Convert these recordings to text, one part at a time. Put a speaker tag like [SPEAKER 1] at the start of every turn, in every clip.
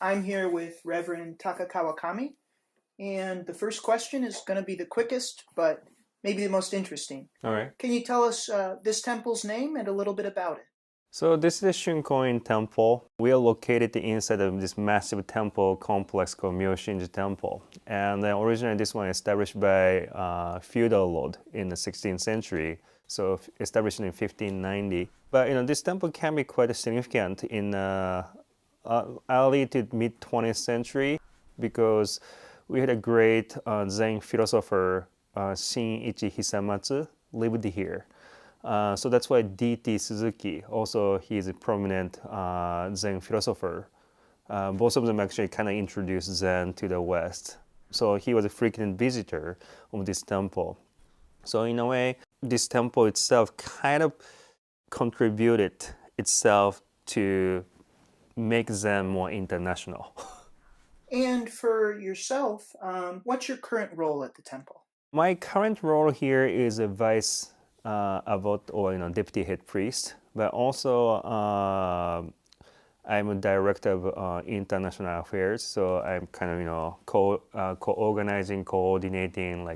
[SPEAKER 1] I'm here with Reverend Taka Kawakami, and the first question is going to be the quickest, but maybe the most interesting.
[SPEAKER 2] All right.
[SPEAKER 1] Can you tell us this temple's name and a little bit about it?
[SPEAKER 2] So this is the Shunkoin temple. We are located inside of this massive temple complex called Myoshinji Temple. And then originally this one established by feudal lord in the 16th century. So established in 1590. But this temple can be quite significant in early to mid 20th century because we had a great Zen philosopher, Shinichi Hisamatsu, lived here. So that's why D.T. Suzuki, also he's a prominent Zen philosopher. Both of them actually kind of introduced Zen to the West. So he was a frequent visitor of this temple. So in a way, this temple itself kind of contributed itself to make Zen more international.
[SPEAKER 1] And for yourself, what's your current role at the temple?
[SPEAKER 2] My current role here is a vice abbot or deputy head priest, but also I'm a director of international affairs. So I'm kind of co-organizing, coordinating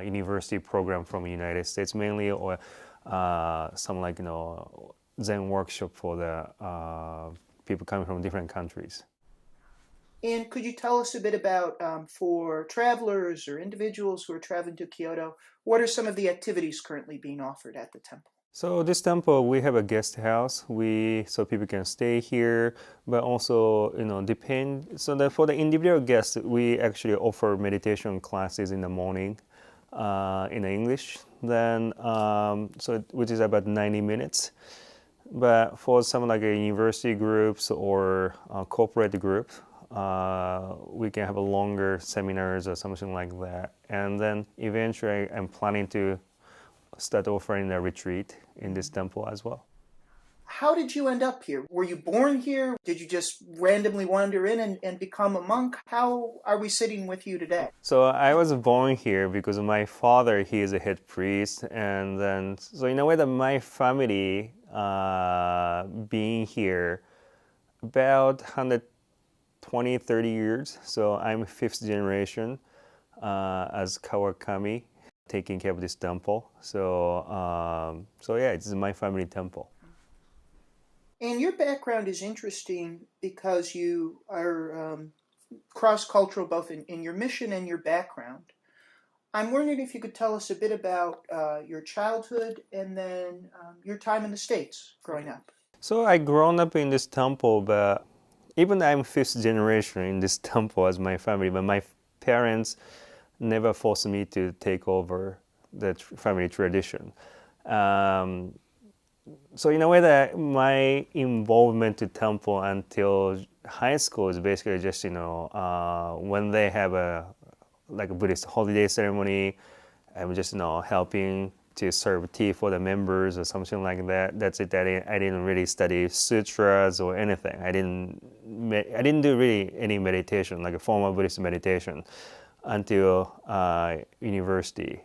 [SPEAKER 2] university program from the United States mainly, or some Zen workshop for the people coming from different countries.
[SPEAKER 1] And could you tell us a bit about, for travelers or individuals who are traveling to Kyoto, what are some of the activities currently being offered at the temple?
[SPEAKER 2] So this temple, we have a guest house. So people can stay here, but also depend. So that for the individual guests, we actually offer meditation classes in the morning, in English. Then which is about 90 minutes. But for some university groups or corporate group, we can have a longer seminars or something like that. And then eventually I'm planning to start offering a retreat in this temple as well.
[SPEAKER 1] How did you end up here? Were you born here? Did you just randomly wander in and become a monk? How are we sitting with you today?
[SPEAKER 2] So I was born here because my father, he is a head priest. And then, so in a way that my family being here about 120, 30 years. So I'm fifth generation as Kawakami, taking care of this temple. So yeah, it's my family temple.
[SPEAKER 1] And your background is interesting because you are cross-cultural both in your mission and your background. I'm wondering if you could tell us a bit about your childhood and then your time in the States growing up.
[SPEAKER 2] So I grown up in this temple, but even I'm fifth generation in this temple as my family, but my parents never forced me to take over the family tradition. So in a way that my involvement to temple until high school is basically just when they have a Buddhist holiday ceremony, I'm just helping to serve tea for the members or something like that. That's it. I didn't really study sutras or anything. I didn't do really any meditation, like a formal Buddhist meditation, until university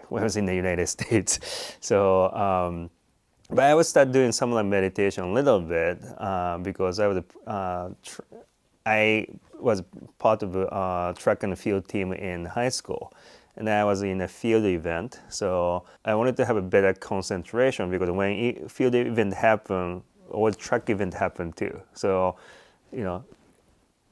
[SPEAKER 2] when I was in the United States. So. But I would start doing some meditation a little bit because I was part of a track and field team in high school, and I was in a field event. So I wanted to have a better concentration because when field event happened, or track event happened too. So,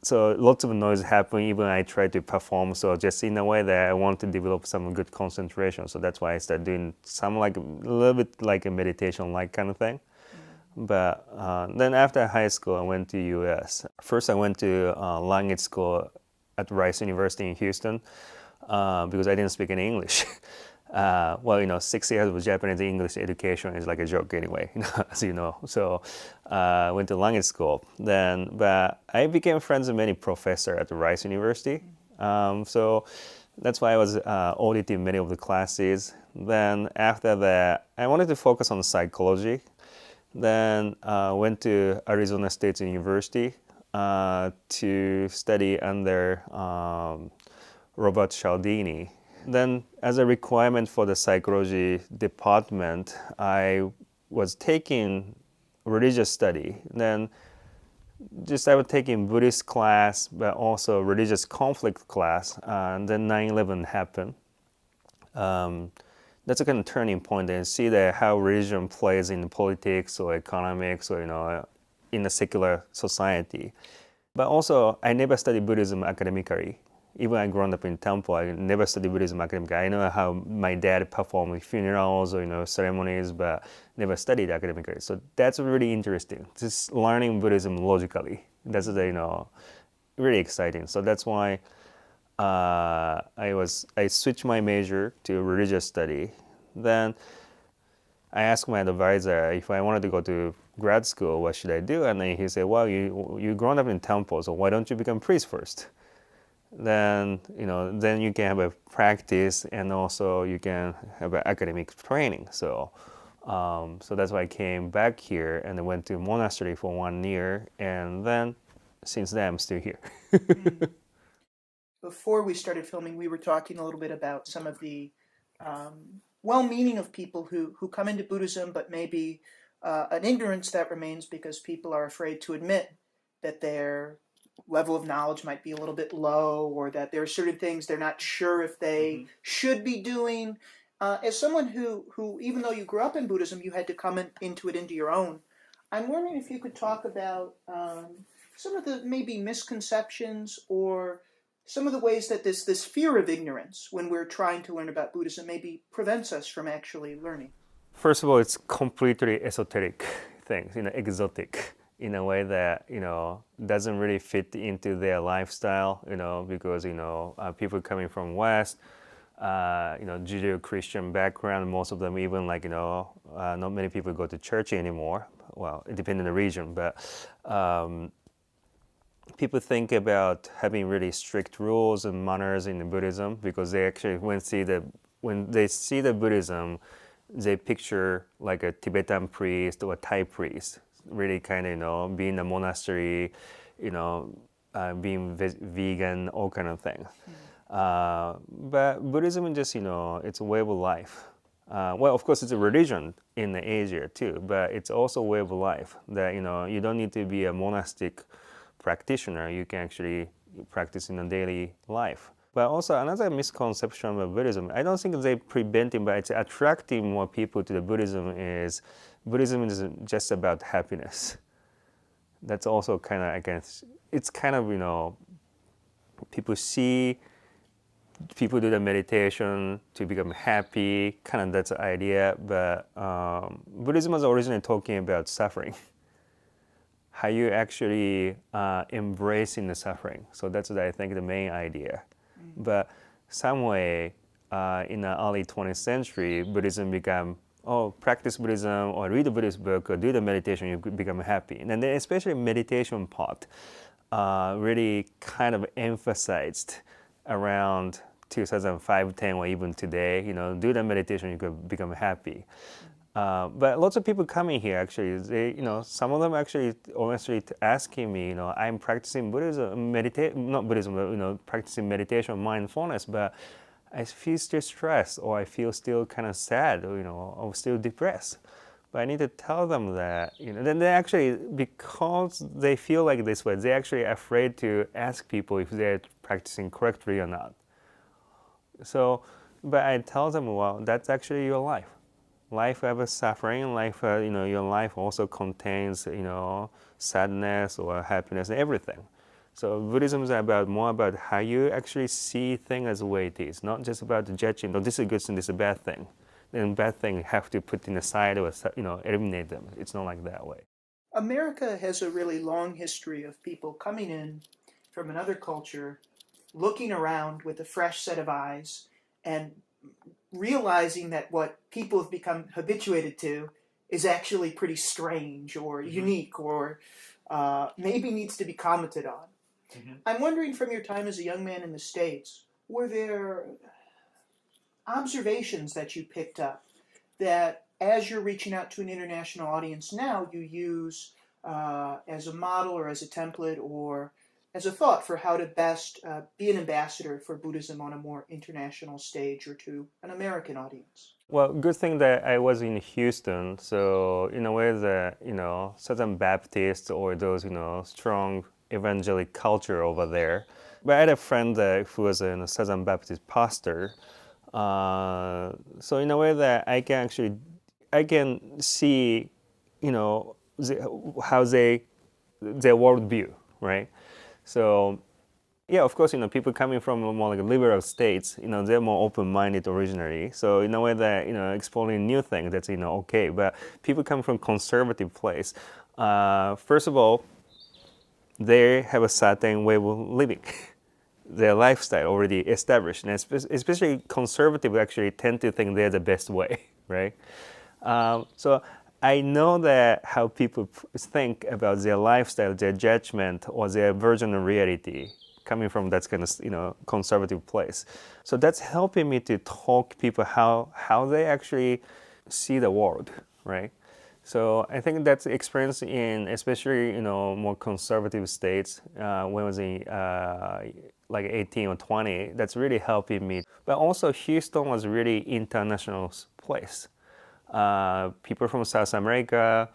[SPEAKER 2] so lots of noise happened even I tried to perform. So just in a way that I want to develop some good concentration. So that's why I started doing some a little bit like a meditation like kind of thing. Mm-hmm. But then after high school, I went to US. First I went to language school at Rice University in Houston because I didn't speak any English. 6 years of Japanese English education is like a joke anyway, as you know. So I went to language school. But I became friends with many professors at Rice University. So that's why I was auditing many of the classes. Then after that, I wanted to focus on psychology. Then went to Arizona State University to study under Robert Cialdini. Then as a requirement for the psychology department, I was taking religious study. Then just I was taking Buddhist class, but also religious conflict class. And then 9/11 happened. Um, that's a kind of turning point, and see that how religion plays in politics or economics or in a secular society. But also, I never studied Buddhism academically. Even I grew up in temple, I never studied Buddhism academically. I know how my dad performed funerals or ceremonies, but never studied academically. So that's really interesting. Just learning Buddhism logically. That's really exciting. So that's why I switched my major to religious study. Then I asked my advisor if I wanted to go to grad school, what should I do? And then he said, well, you grown up in temple, so why don't you become priest first? Then then you can have a practice, and also you can have an academic training. So so that's why I came back here and I went to monastery for 1 year, and then since then I'm still here.
[SPEAKER 1] Before we started filming, we were talking a little bit about some of the well-meaning of people who come into Buddhism, but maybe an ignorance that remains because people are afraid to admit that their level of knowledge might be a little bit low, or that there are certain things they're not sure if they should be doing. As someone who, even though you grew up in Buddhism, you had to come into it into your own, I'm wondering if you could talk about some of the maybe misconceptions or some of the ways that this fear of ignorance when we're trying to learn about Buddhism maybe prevents us from actually learning.
[SPEAKER 2] First of all, it's completely esoteric things, exotic in a way that doesn't really fit into their lifestyle, because people coming from West, Judeo-Christian background, most of them even not many people go to church anymore. Well, it depends on the region, but people think about having really strict rules and manners in Buddhism because they actually when they see the Buddhism, they picture like a Tibetan priest or a Thai priest, really kind of being a monastery, being vegan, all kind of things. But Buddhism is just it's a way of life. Well, of course, it's a religion in Asia too, but it's also a way of life that you don't need to be a monastic practitioner. You can actually practice in a daily life. But also another misconception about Buddhism, I don't think they preventing, but it's attracting more people to the Buddhism is just about happiness. That's also kind of against. It's kind of people see people do the meditation to become happy. Kind of that's the idea, but Buddhism was originally talking about suffering. How you actually embracing the suffering. So that's what I think the main idea. But some way in the early 20th century, Buddhism became, practice Buddhism or read a Buddhist book or do the meditation, you become happy. And then especially meditation part really kind of emphasized around 2005, 10, or even today, do the meditation, you could become happy. But lots of people coming here actually, they, some of them actually honestly asking me, I'm practicing Buddhism, not Buddhism, but, practicing meditation, mindfulness, but I feel still stressed, or I feel still kind of sad, or still depressed. But I need to tell them that, then they actually, because they feel like this way, they're actually afraid to ask people if they're practicing correctly or not. So, but I tell them, well, that's actually your life. Life have a suffering. Life, your life also contains, sadness or happiness and everything. So Buddhism is more about how you actually see things as the way it is, not just about judging. No, this is a good thing, this is a bad thing. Then bad thing have to put in aside or eliminate them. It's not like that way.
[SPEAKER 1] America has a really long history of people coming in from another culture, looking around with a fresh set of eyes, and realizing that what people have become habituated to is actually pretty strange or unique or maybe needs to be commented on. I'm wondering, from your time as a young man in the States, were there observations that you picked up that as you're reaching out to an international audience now, you use as a model or as a template, or as a thought for how to best be an ambassador for Buddhism on a more international stage or to an American audience?
[SPEAKER 2] Well, good thing that I was in Houston, so in a way that Southern Baptist or those strong evangelic culture over there. But I had a friend who was a Southern Baptist pastor, so in a way that I can see how their worldview, right? So yeah, of course, people coming from more like liberal states, they're more open-minded originally. So in a way that, exploring new things, that's, okay. But people come from conservative place. First of all, they have a certain way of living. Their lifestyle already established. And especially conservative actually tend to think they're the best way, right? So I know that how people think about their lifestyle, their judgment, or their version of reality coming from that kind of conservative place. So that's helping me to talk to people how they actually see the world, right? So I think that's experience in especially more conservative states when I was in like 18 or 20. That's really helping me. But also Houston was really international place. People from South America,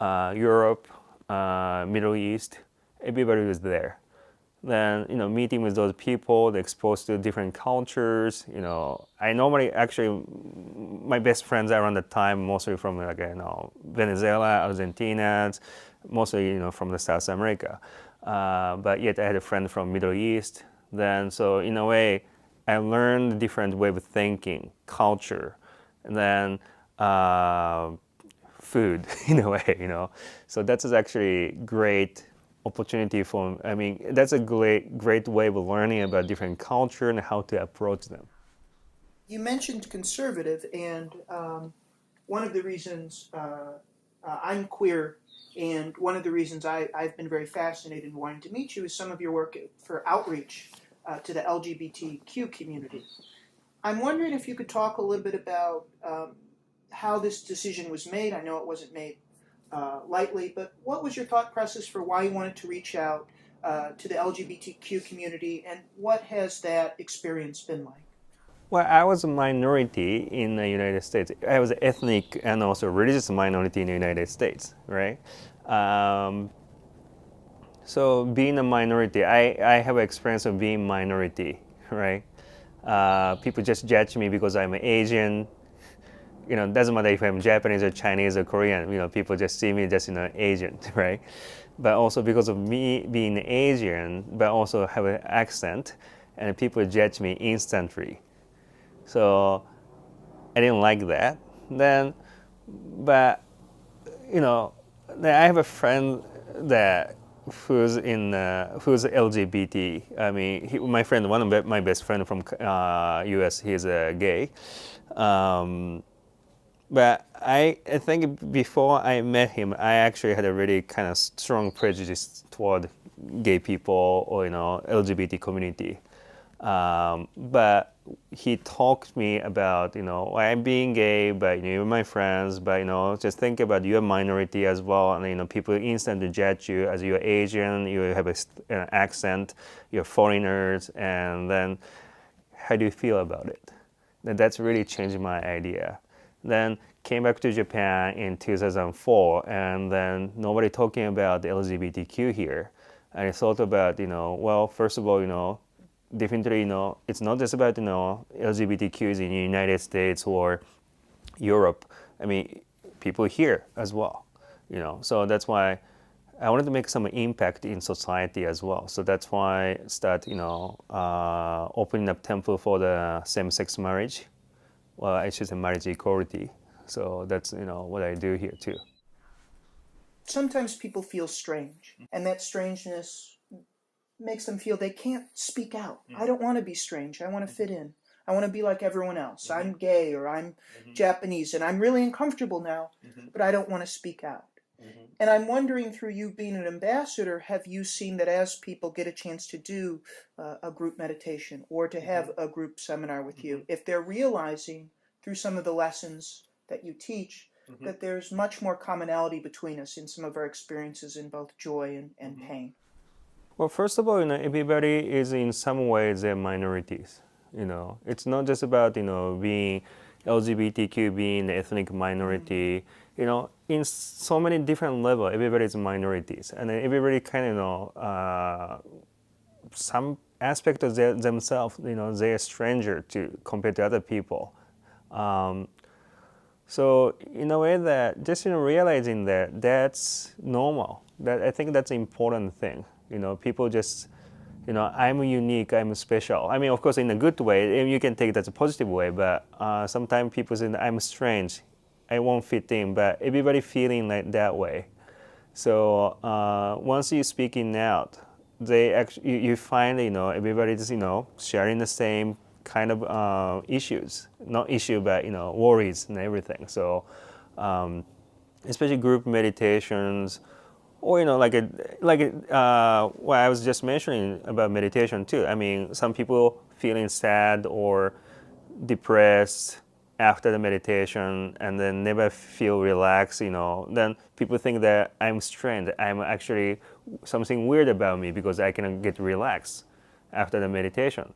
[SPEAKER 2] Europe, Middle East, everybody was there. Then meeting with those people, they're exposed to different cultures. I normally actually my best friends around the time mostly from like Venezuela, Argentina, mostly from the South America. But yet I had a friend from Middle East. Then so in a way, I learned different way of thinking, culture, and then food in a way. So that's actually great opportunity for, that's a great way of learning about different culture and how to approach them.
[SPEAKER 1] You mentioned conservative, and one of the reasons I'm queer, and one of the reasons I've been very fascinated in wanting to meet you is some of your work for outreach to the LGBTQ community. I'm wondering if you could talk a little bit about how this decision was made. I know it wasn't made lightly, but what was your thought process for why you wanted to reach out to the LGBTQ community, and what has that experience been like?
[SPEAKER 2] Well, I was a minority in the United States. I was ethnic and also religious minority in the United States, right? So being a minority, I have experience of being minority, right? People just judge me because I'm Asian. It doesn't matter if I'm Japanese or Chinese or Korean. People just see me just Asian, right? But also because of me being Asian, but also have an accent, and people judge me instantly. So I didn't like that. Then, but I have a friend that who's LGBT. My friend, one of my best friend from U.S. He's gay. But I think before I met him, I actually had a really kind of strong prejudice toward gay people or LGBT community. But he talked to me about I'm being gay, but you're my friends, but just think about you're a minority as well, and people instantly judge you as you're Asian, you have an accent, you're foreigners, and then how do you feel about it? And that's really changed my idea. Then came back to Japan in 2004, and then nobody talking about the LGBTQ here. And I thought about, well, first of all, definitely, it's not just about, LGBTQs in the United States or Europe. People here as well, So that's why I wanted to make some impact in society as well. So that's why I start, opening up temple for the same-sex marriage. Well, I should say marriage equality. So that's what I do here too.
[SPEAKER 1] Sometimes people feel strange, and that strangeness makes them feel they can't speak out. I don't want to be strange. I want to fit in. I want to be like everyone else. I'm gay or I'm Japanese, and I'm really uncomfortable now, but I don't want to speak out. And I'm wondering, through you being an ambassador, have you seen that as people get a chance to do a group meditation or to have a group seminar with you, if they're realizing through some of the lessons that you teach that there's much more commonality between us in some of our experiences in both joy and pain?
[SPEAKER 2] Well, first of all, everybody is in some ways they're minorities. It's not just about being LGBTQ, being an ethnic minority. In so many different levels, everybody is minorities, and then everybody kind of some aspect of themselves. They're a stranger to compared to other people. So in a way that just realizing that that's normal. That I think that's an important thing. People just I'm unique, I'm special. I mean, of course, in a good way, and you can take it as a positive way. But sometimes people say I'm strange, I won't fit in. But everybody feeling like that way. So once you speaking out, they actually you find everybody's sharing the same kind of issues, not issue, but worries and everything. So especially group meditations, or what I was just mentioning about meditation too. I mean, some people feeling sad or depressed after the meditation and then never feel relaxed, then people think that I'm strange. I'm actually something weird about me because I cannot get relaxed after the meditation.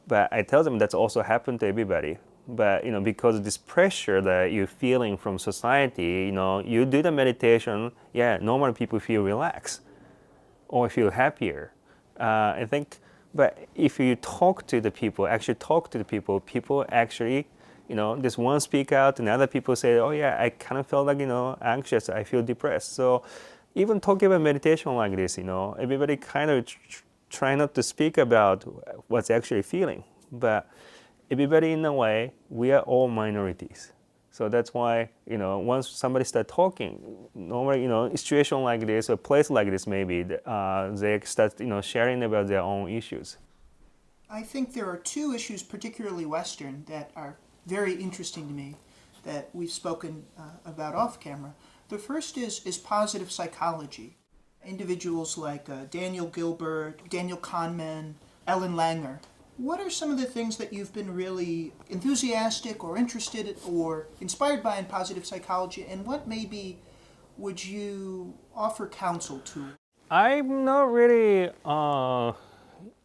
[SPEAKER 2] But I tell them that's also happened to everybody. But because of this pressure that you're feeling from society, you do the meditation. Yeah, normal people feel relaxed or feel happier. I think. But if you talk to the people, people actually, this one speak out, and other people say, oh yeah, I kind of felt like anxious. I feel depressed. So even talking about meditation like this, everybody kind of try not to speak about what's actually feeling, but everybody in a way, we are all minorities. So that's why, once somebody start talking, normally, a situation like this, or a place like this maybe, they start, sharing about their own issues.
[SPEAKER 1] I think there are two issues, particularly Western, that are very interesting to me that we've spoken about off camera. The first is positive psychology. Individuals like Daniel Gilbert, Daniel Kahneman, Ellen Langer. What are some of the things that you've been really enthusiastic or interested or inspired by in positive psychology, and what maybe would you offer counsel to?
[SPEAKER 2] I'm not really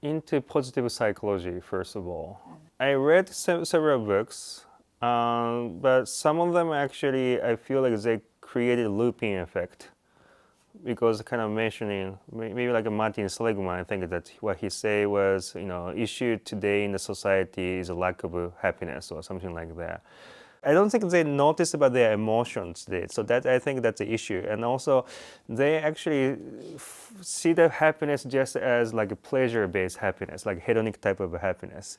[SPEAKER 2] into positive psychology, first of all. I read several books, but some of them actually, I feel like they created a looping effect. Because kind of mentioning, maybe like a Martin Seligman, I think that what he say was, issue today in the society is a lack of happiness or something like that. I don't think they notice about their emotions today. So that I think that's the issue. And also, they actually see the happiness just as like a pleasure-based happiness, like hedonic type of happiness.